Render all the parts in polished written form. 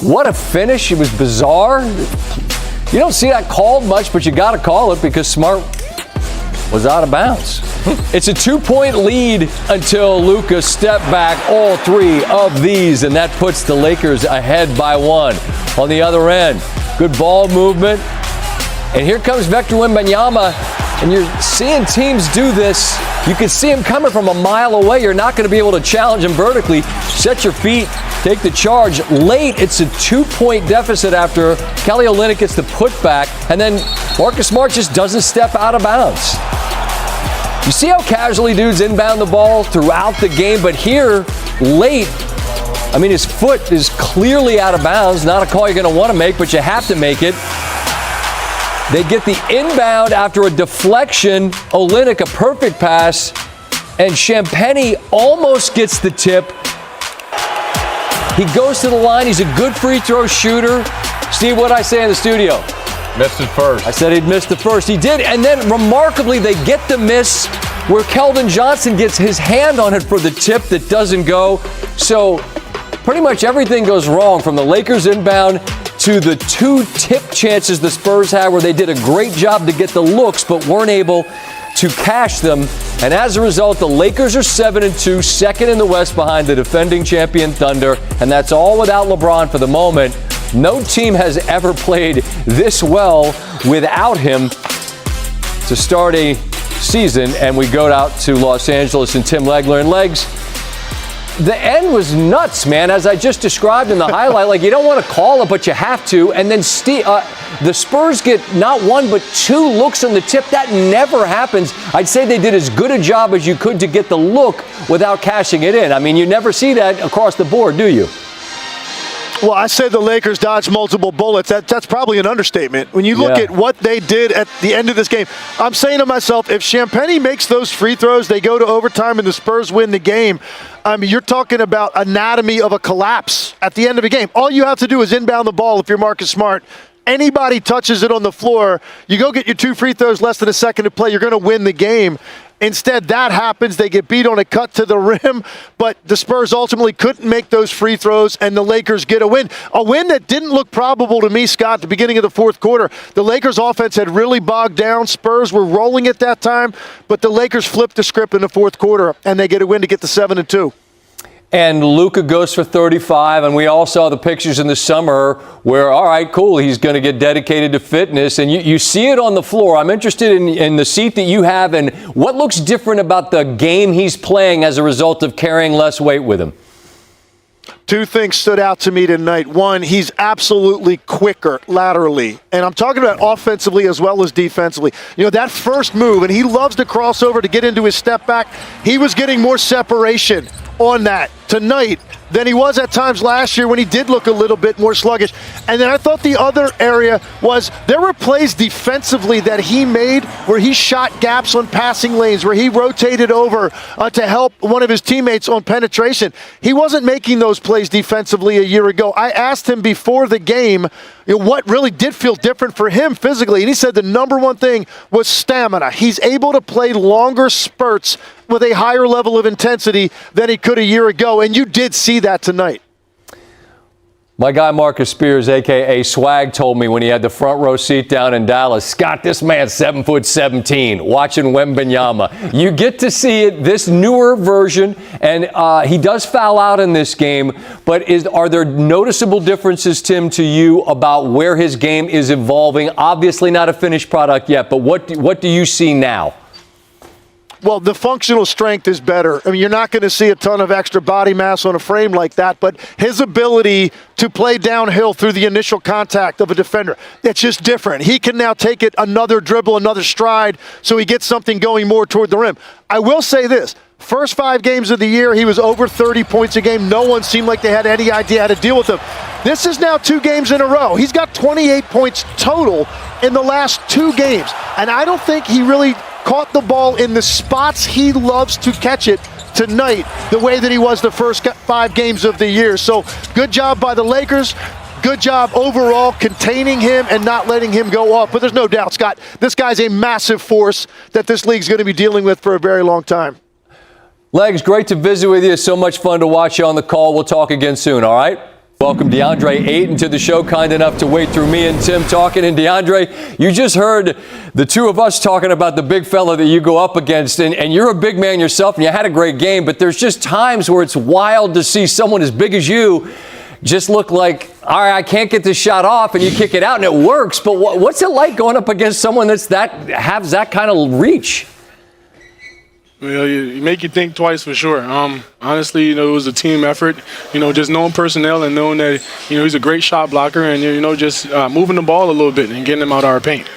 What a finish. It was bizarre. You don't see that called much, but you got to call it because Smart was out of bounds. It's a 2-point lead until Luka stepped back all three of these, and that puts the Lakers ahead by 1. On the other end, good ball movement. And here comes Victor Wembanyama, and you're seeing teams do this. You can see him coming from a mile away. You're not going to be able to challenge him vertically. Set your feet, take the charge. Late, it's a 2-point deficit after Kelly Olynyk gets the putback, and then Marcus Smart just doesn't step out of bounds. You see how casually dudes inbound the ball throughout the game, but here, late, I mean, his foot is clearly out of bounds. Not a call you're going to want to make, but you have to make it. They get the inbound after a deflection. Olynyk, a perfect pass, and Champagnie almost gets the tip. He goes to the line. He's a good free throw shooter. Steve, what'd I say in the studio? Missed it first. I said he'd missed the first. He did, and then remarkably, they get the miss where Keldon Johnson gets his hand on it for the tip that doesn't go. So pretty much everything goes wrong from the Lakers inbound to the 2 tip chances the Spurs had where they did a great job to get the looks but weren't able to cash them. And as a result, the Lakers are 7-2, second in the West behind the defending champion Thunder, and that's all without LeBron for the moment. No team has ever played this well without him to start a season, and we go out to Los Angeles and Tim Legler. And Legs, the end was nuts, man, as I just described in the highlight. Like, you don't want to call it, but you have to. And then the Spurs get not 1 but 2 looks on the tip. That never happens. I'd say they did as good a job as you could to get the look without cashing it in. I mean, you never see that across the board, do you? Well, I say the Lakers dodged multiple bullets. That's probably an understatement. When you look at what they did at the end of this game, I'm saying to myself, if Champagnie makes those free throws, they go to overtime and the Spurs win the game. I mean, you're talking about anatomy of a collapse at the end of a game. All you have to do is inbound the ball if you're Marcus Smart. Anybody touches it on the floor, you go get your 2 free throws, less than a second to play, you're going to win the game. Instead, that happens. They get beat on a cut to the rim, but the Spurs ultimately couldn't make those free throws, and the Lakers get a win. A win that didn't look probable to me, Scott, at the beginning of the fourth quarter. The Lakers' offense had really bogged down. Spurs were rolling at that time, but the Lakers flipped the script in the fourth quarter, and they get a win to get to 7-2. And Luka goes for 35, and we all saw the pictures in the summer where, all right, cool, he's going to get dedicated to fitness, and you see it on the floor. I'm interested in the seat that you have and what looks different about the game he's playing as a result of carrying less weight with him. 2 things stood out to me tonight. One, he's absolutely quicker laterally. And I'm talking about offensively as well as defensively. You know, that first move, and he loves to cross over to get into his step back. He was getting more separation on that tonight than he was at times last year when he did look a little bit more sluggish. And then I thought the other area was there were plays defensively that he made where he shot gaps on passing lanes, where he rotated over to help one of his teammates on penetration. He wasn't making those plays defensively a year ago. I asked him before the game, you know, what really did feel different for him physically, and he said the number one thing was stamina. He's able to play longer spurts with a higher level of intensity than he could a year ago, and you did see that tonight. My guy Marcus Spears, a.k.a. Swag, told me when he had the front row seat down in Dallas, Scott, this man's 7'17", watching Wembanyama. You get to see it, this newer version, and he does foul out in this game, but are there noticeable differences, Tim, to you about where his game is evolving? Obviously not a finished product yet, but what do you see now? Well, the functional strength is better. I mean, you're not going to see a ton of extra body mass on a frame like that, but his ability to play downhill through the initial contact of a defender, it's just different. He can now take it another dribble, another stride, so he gets something going more toward the rim. I will say this. First 5 games of the year, he was over 30 points a game. No one seemed like they had any idea how to deal with him. This is now 2 games in a row. He's got 28 points total in the last 2 games, and I don't think he really caught the ball in the spots he loves to catch it tonight, the way that he was the first 5 games of the year. So good job by the Lakers. Good job overall containing him and not letting him go off. But there's no doubt, Scott, this guy's a massive force that this league's going to be dealing with for a very long time. Legs, great to visit with you. So much fun to watch you on the call. We'll talk again soon, all right? Welcome DeAndre Ayton to the show, kind enough to wait through me and Tim talking. And DeAndre, you just heard the two of us talking about the big fella that you go up against, and you're a big man yourself, and you had a great game, but there's just times where it's wild to see someone as big as you just look like, all right, I can't get this shot off, and you kick it out, and it works. But what's it like going up against someone has that kind of reach? Well, you make you think twice for sure. Honestly, it was a team effort. Just knowing personnel and knowing that, he's a great shot blocker and, just moving the ball a little bit and getting him out of our paint.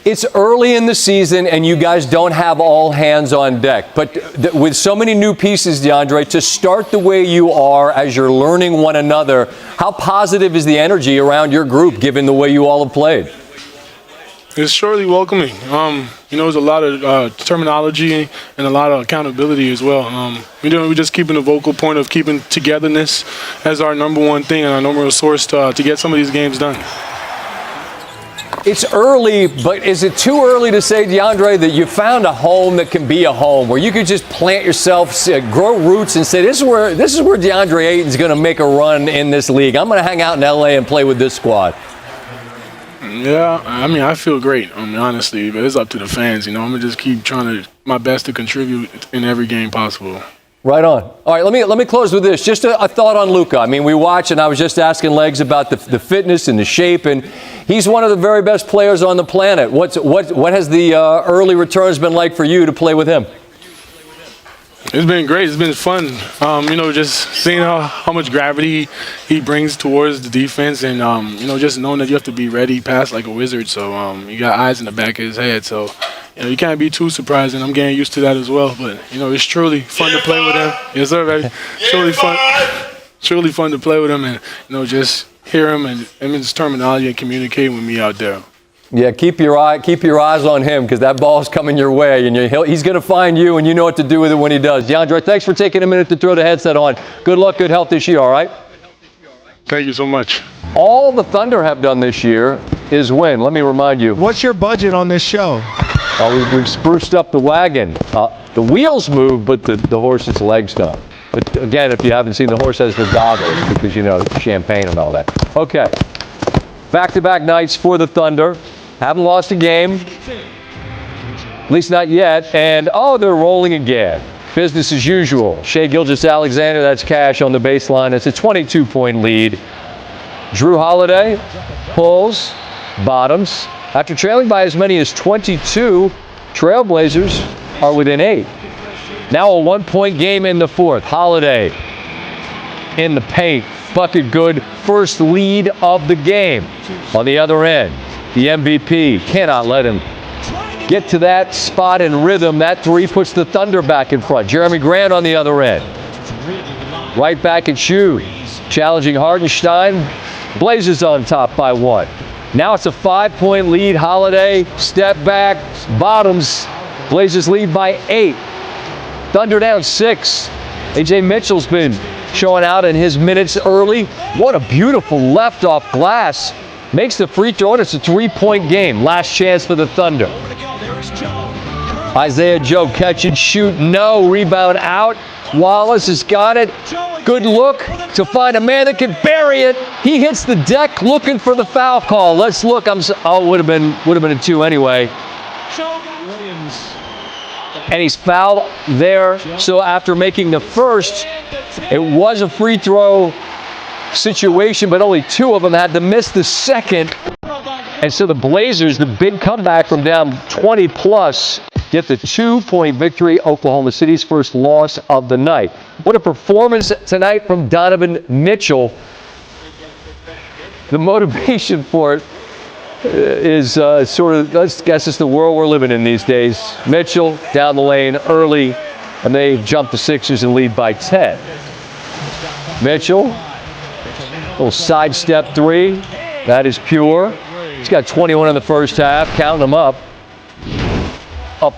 It's early in the season, and you guys don't have all hands on deck. But with so many new pieces, DeAndre, to start the way you are as you're learning one another, how positive is the energy around your group, given the way you all have played? It's surely welcoming. There's a lot of terminology and a lot of accountability as well. We're just keeping the vocal point of keeping togetherness as our number one thing and our number one source to get some of these games done. It's early, but is it too early to say, DeAndre, that you found a home that can be a home where you could just plant yourself, grow roots, and say, this is where DeAndre Ayton's going to make a run in this league. I'm going to hang out in L.A. and play with this squad. Yeah, I feel great, honestly, but it's up to the fans. I'm going to just keep trying my best to contribute in every game possible. Right on. All right, let me close with this. Just a thought on Luka. We watch, and I was just asking Legs about the fitness and the shape, and he's one of the very best players on the planet. What has the early returns been like for you to play with him? It's been great. It's been fun. Just seeing how much gravity he brings towards the defense, and just knowing that you have to be ready, pass like a wizard. So you got eyes in the back of his head. So you can't be too surprised, and I'm getting used to that as well. But it's truly fun to play with him. Yes, sir, baby. Truly fun. Truly fun to play with him, and just hear him and his terminology and communicate with me out there. Yeah, keep your eyes on him, because that ball's coming your way, and he's going to find you, and you know what to do with it when he does. DeAndre, thanks for taking a minute to throw the headset on. Good luck, good health this year, all right? Thank you so much. All the Thunder have done this year is win. Let me remind you. What's your budget on this show? We've spruced up the wagon. The wheels move, but the horse's legs don't. But again, if you haven't seen, the horse has the goggles, because, champagne and all that. Okay. Back-to-back nights for the Thunder. Haven't lost a game, at least not yet. And, they're rolling again. Business as usual. Shai Gilgeous-Alexander, that's cash on the baseline. It's a 22-point lead. Drew Holiday pulls, bottoms. After trailing by as many as 22, Trailblazers are within 8. Now a 1-point game in the fourth. Holiday in the paint. Bucket good. First lead of the game. On the other end, the MVP cannot let him get to that spot in rhythm. That three puts the Thunder back in front. Jeremy Grant on the other end. Right back at shoot. Challenging Hartenstein. Blazers on top by 1. Now it's a 5-point lead. Holiday, step back, bottoms. Blazers lead by 8. Thunder down 6. A.J. Mitchell's been showing out in his minutes early. What a beautiful left off glass. Makes the free throw, and it's a 3-point game. Last chance for the Thunder. Isaiah Joe catch and shoot. No. Rebound out. Wallace has got it. Good look to find a man that can bury it. He hits the deck looking for the foul call. Let's look. Would have been a 2 anyway. And he's fouled there. So after making the first, it was a free throw situation, but only 2 of them had to miss the second. And so the Blazers, the big comeback from down 20 plus, get the 2-point victory. Oklahoma City's first loss of the night. What a performance tonight from Donovan Mitchell. The motivation for it is let's guess it's the world we're living in these days. Mitchell down the lane early, and they jump the Sixers and lead by 10. Mitchell, little sidestep 3. That is pure. He's got 21 in the first half. Counting them up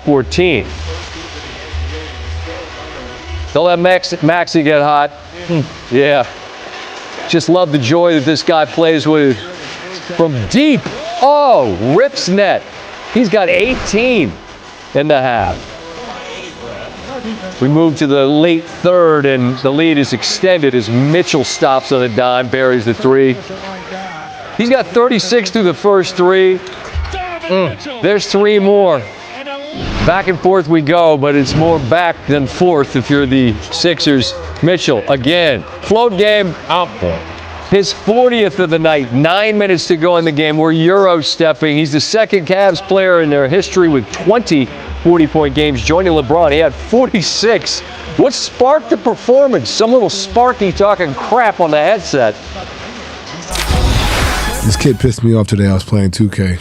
14. Don't let Maxey get hot. Yeah. Just love the joy that this guy plays with from deep. Oh, rips net. He's got 18 in the half. We move to the late third, and the lead is extended as Mitchell stops on a dime, buries the three. He's got 36 through the first three. There's three more. Back and forth we go, but it's more back than forth if you're the Sixers. Mitchell, again, float game. Out. His 40th of the night, 9 minutes to go in the game. We're Euro-stepping. He's the second Cavs player in their history with 20 40-point games, joining LeBron. He had 46. What sparked the performance? Some little Sparky talking crap on the headset. This kid pissed me off today. I was playing 2K.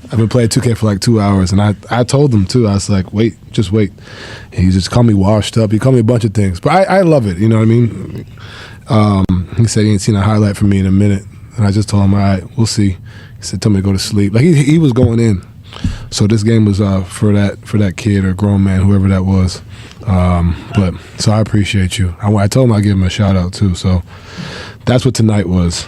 I've been playing 2K for like 2 hours, and I told him too. I was like, wait, just wait. And he just called me washed up. He called me a bunch of things, but I love it. You know what I mean? He said he ain't seen a highlight from me in a minute, and I just told him, all right, we'll see. He said, tell me to go to sleep. Like he was going in. So this game was for that kid or grown man, whoever that was. But so I appreciate you. I told him I'd give him a shout out too. So that's what tonight was.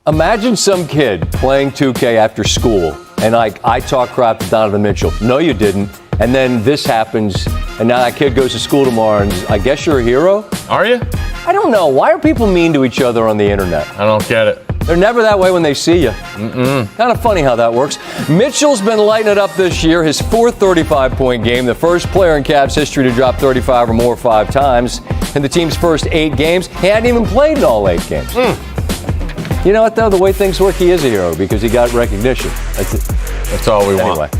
Imagine some kid playing 2K after school, and I talk crap to Donovan Mitchell. No, you didn't. And then this happens, and now that kid goes to school tomorrow, and I guess you're a hero? Are you? I don't know. Why are people mean to each other on the internet? I don't get it. They're never that way when they see you. Kind of funny how that works. Mitchell's been lighting it up this year. His fourth 35-point game, the first player in Cavs history to drop 35 or more 5 times. In the team's first 8 games, he hadn't even played in all 8 games. You know what, though? The way things work, he is a hero because he got recognition. That's it. That's all we want.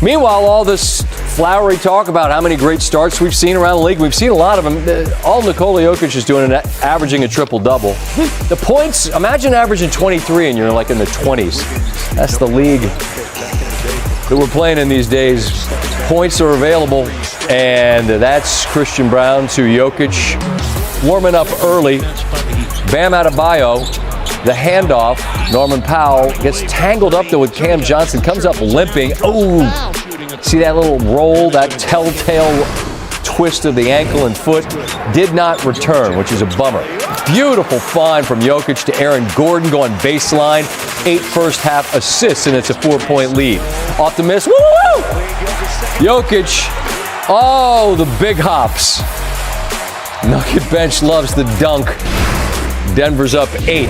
Meanwhile, all this flowery talk about how many great starts we've seen around the league, we've seen a lot of them. All Nikola Jokic is doing, averaging a triple-double. The points, imagine averaging 23 and you're like in the 20s. That's the league that we're playing in these days. Points are available, and that's Christian Brown to Jokic. Warming up early. Bam Adebayo. The handoff, Norman Powell gets tangled up there with Cam Johnson, comes up limping. Oh, see that little roll, that telltale twist of the ankle and foot? Did not return, which is a bummer. Beautiful find from Jokic to Aaron Gordon going baseline. 8 first half assists, and it's a 4-point lead. Off the miss. Woo! Jokic. Oh, the big hops. Nugget bench loves the dunk. Denver's up 8.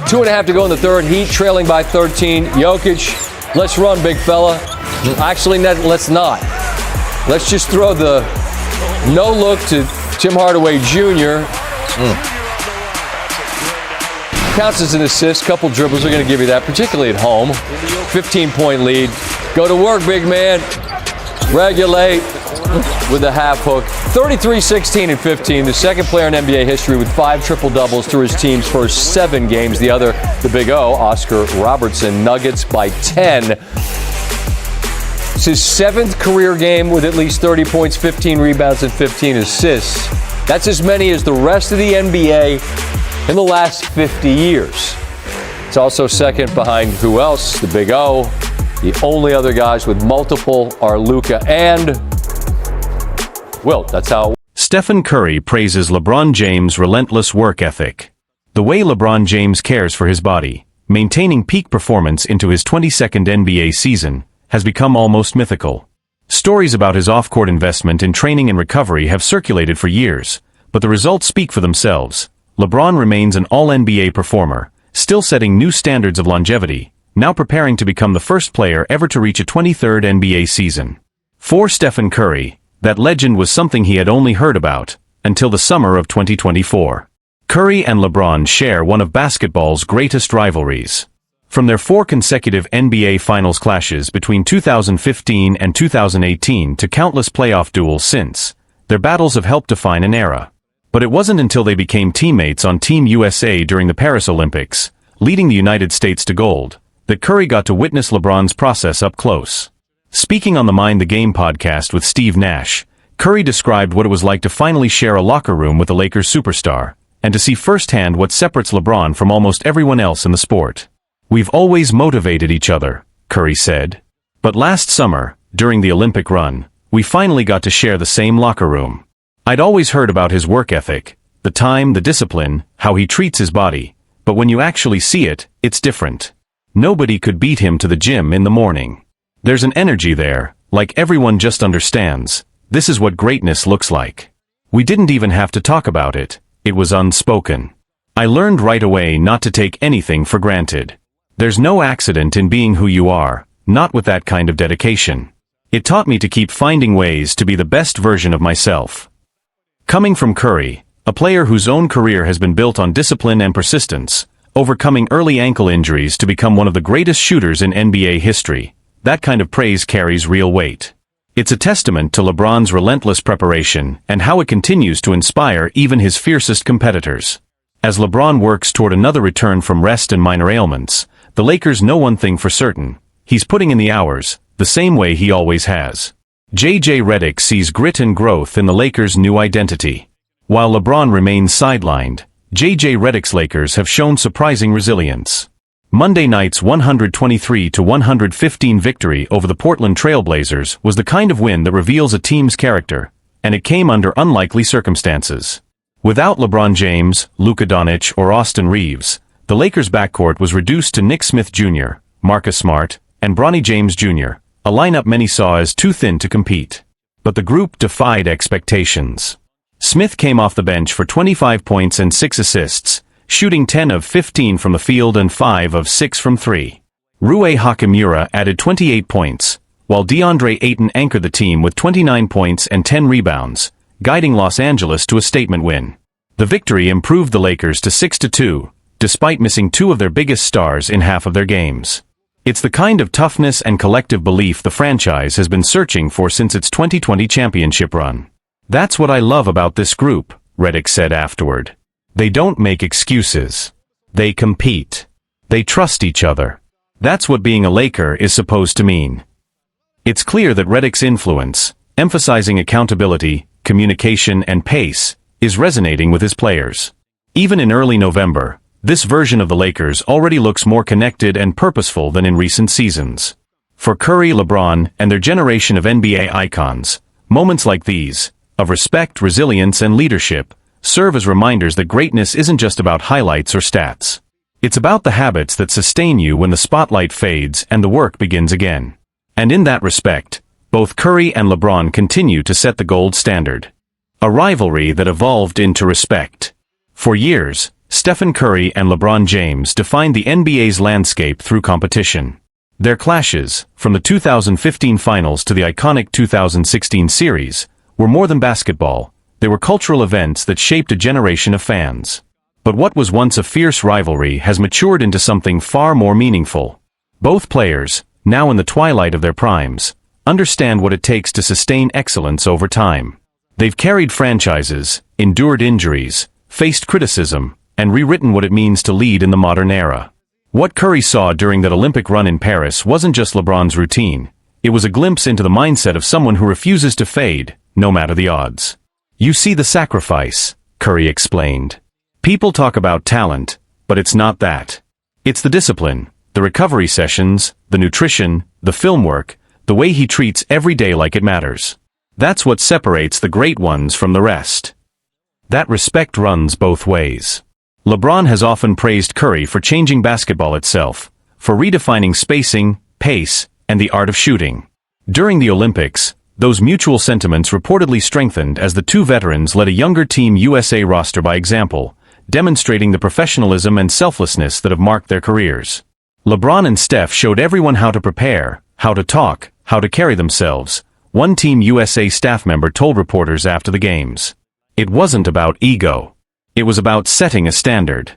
2.5 to go in the third. Heat trailing by 13. Jokic, let's run, big fella. Actually, let's not. Let's just throw the no look to Tim Hardaway Jr. Counts as an assist. Couple dribbles are going to give you that, particularly at home. 15-point lead. Go to work, big man. Regulate with a half hook. 33, 16, and 15. The second player in NBA history with 5 triple-doubles through his team's first 7 games. The other, the Big O, Oscar Robertson. Nuggets by 10. It's his 7th career game with at least 30 points, 15 rebounds, and 15 assists. That's as many as the rest of the NBA in the last 50 years. It's also second behind who else? The Big O. The only other guys with multiple are Luka and Wilt. That's how. Stephen Curry praises LeBron James' relentless work ethic. The way LeBron James cares for his body, maintaining peak performance into his 22nd NBA season, has become almost mythical. Stories about his off-court investment in training and recovery have circulated for years, but the results speak for themselves. LeBron remains an all-NBA performer, still setting new standards of longevity, now preparing to become the first player ever to reach a 23rd NBA season. For Stephen Curry, that legend was something he had only heard about, until the summer of 2024. Curry and LeBron share one of basketball's greatest rivalries. From their 4 consecutive NBA Finals clashes between 2015 and 2018 to countless playoff duels since, their battles have helped define an era. But it wasn't until they became teammates on Team USA during the Paris Olympics, leading the United States to gold, that Curry got to witness LeBron's process up close. Speaking on the Mind the Game podcast with Steve Nash, Curry described what it was like to finally share a locker room with the Lakers superstar, and to see firsthand what separates LeBron from almost everyone else in the sport. "We've always motivated each other," Curry said. "But last summer, during the Olympic run, we finally got to share the same locker room. I'd always heard about his work ethic, the time, the discipline, how he treats his body, but when you actually see it, it's different. Nobody could beat him to the gym in the morning. There's an energy there, Like everyone just understands, this is what greatness looks like. We didn't even have to talk about it, it was unspoken. I learned right away not to take anything for granted. There's no accident in being who you are, not with that kind of dedication. It taught me to keep finding ways to be the best version of myself. Coming from Curry, a player whose own career has been built on discipline and persistence, overcoming early ankle injuries to become one of the greatest shooters in NBA history, that kind of praise carries real weight. It's a testament to LeBron's relentless preparation and how it continues to inspire even his fiercest competitors. As LeBron works toward another return from rest and minor ailments, the Lakers know one thing for certain: he's putting in the hours, the same way he always has. J.J. Redick sees grit and growth in the Lakers' new identity. While LeBron remains sidelined, J.J. Redick's Lakers have shown surprising resilience. Monday night's 123-115 victory over the Portland Trail Blazers was the kind of win that reveals a team's character, and it came under unlikely circumstances. Without LeBron James, Luka or Austin Reeves, the Lakers' backcourt was reduced to Nick Smith Jr., Marcus Smart, and Bronny James Jr., a lineup many saw as too thin to compete. But the group defied expectations. Smith came off the bench for 25 points and 6 assists, shooting 10 of 15 from the field and 5 of 6 from 3. Rui Hachimura added 28 points, while DeAndre Ayton anchored the team with 29 points and 10 rebounds, guiding Los Angeles to a statement win. The victory improved the Lakers to 6-2, despite missing 2 of their biggest stars in half of their games. It's the kind of toughness and collective belief the franchise has been searching for since its 2020 championship run. That's what I love about this group, Redick said afterward. They don't make excuses. They compete. They trust each other. That's what being a Laker is supposed to mean. It's clear that Redick's influence, emphasizing accountability, communication, and pace, is resonating with his players. Even in early November, this version of the Lakers already looks more connected and purposeful than in recent seasons. For Curry, LeBron, and their generation of NBA icons, moments like these, of respect, resilience, and leadership, serve as reminders that greatness isn't just about highlights or stats. It's about the habits that sustain you when the spotlight fades and the work begins again. And in that respect, both Curry and LeBron continue to set the gold standard. A rivalry that evolved into respect. For years, Stephen Curry and LeBron James defined the NBA's landscape through competition. Their clashes, from the 2015 finals to the iconic 2016 series, were more than basketball. They were cultural events that shaped a generation of fans. But what was once a fierce rivalry has matured into something far more meaningful. Both players, now in the twilight of their primes, understand what it takes to sustain excellence over time. They've carried franchises, endured injuries, faced criticism, and rewritten what it means to lead in the modern era. What Curry saw during that Olympic run in Paris wasn't just LeBron's routine. It was a glimpse into the mindset of someone who refuses to fade, no matter the odds. You see the sacrifice, Curry explained. People talk about talent, but it's not that. It's the discipline, the recovery sessions, the nutrition, the film work, the way he treats every day like it matters. That's what separates the great ones from the rest. That respect runs both ways. LeBron has often praised Curry for changing basketball itself, for redefining spacing, pace, and the art of shooting. During the Olympics, those mutual sentiments reportedly strengthened as the two veterans led a younger Team USA roster by example, demonstrating the professionalism and selflessness that have marked their careers. LeBron and Steph showed everyone how to prepare, how to talk, how to carry themselves, one Team USA staff member told reporters after the games. It wasn't about ego. It was about setting a standard.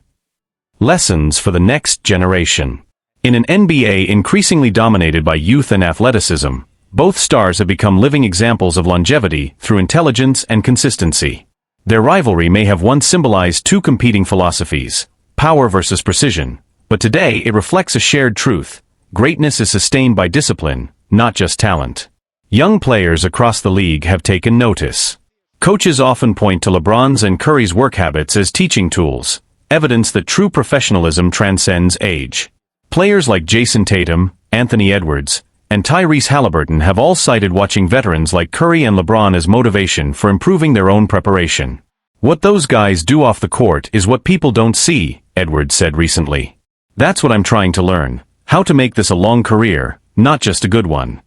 Lessons for the next generation. In an NBA increasingly dominated by youth and athleticism, both stars have become living examples of longevity through intelligence and consistency. Their rivalry may have once symbolized two competing philosophies, power versus precision, but today it reflects a shared truth: greatness is sustained by discipline, not just talent. Young players across the league have taken notice. Coaches often point to LeBron's and Curry's work habits as teaching tools, evidence that true professionalism transcends age. Players like Jason Tatum, Anthony Edwards, and Tyrese Halliburton have all cited watching veterans like Curry and LeBron as motivation for improving their own preparation. What those guys do off the court is what people don't see, Edwards said recently. That's what I'm trying to learn, how to make this a long career, not just a good one.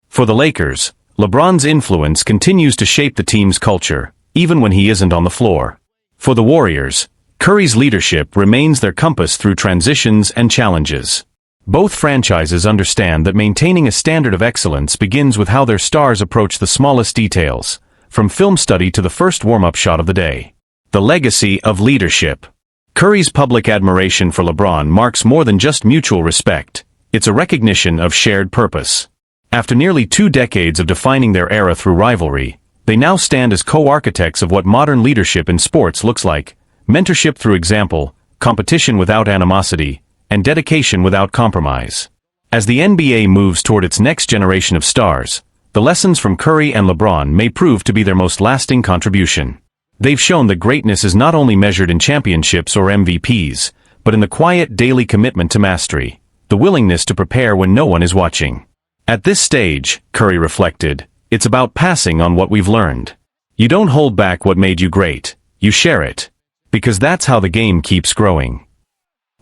For the Lakers, LeBron's influence continues to shape the team's culture, even when he isn't on the floor. For the Warriors, Curry's leadership remains their compass through transitions and challenges. Both franchises understand that maintaining a standard of excellence begins with how their stars approach the smallest details, from film study to the first warm-up shot of the day. The legacy of leadership. Curry's public admiration for LeBron marks more than just mutual respect. It's a recognition of shared purpose. After nearly 2 decades of defining their era through rivalry, they now stand as co-architects of what modern leadership in sports looks like: mentorship through example, competition without animosity, and dedication without compromise. As the NBA moves toward its next generation of stars, the lessons from Curry and LeBron may prove to be their most lasting contribution. They've shown that greatness is not only measured in championships or MVPs, but in the quiet daily commitment to mastery, the willingness to prepare when no one is watching. At this stage, Curry reflected, it's about passing on what we've learned. You don't hold back what made you great, you share it. Because that's how the game keeps growing.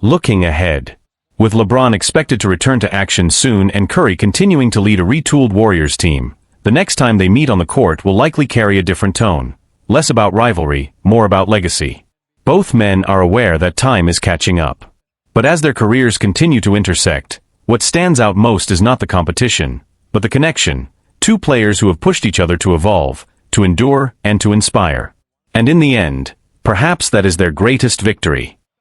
Looking ahead. With LeBron expected to return to action soon and Curry continuing to lead a retooled Warriors team, the next time they meet on the court will likely carry a different tone. Less about rivalry, more about legacy. Both men are aware that time is catching up. But as their careers continue to intersect, what stands out most is not the competition, but the connection. 2 players who have pushed each other to evolve, to endure, and to inspire. And in the end, perhaps that is their greatest victory.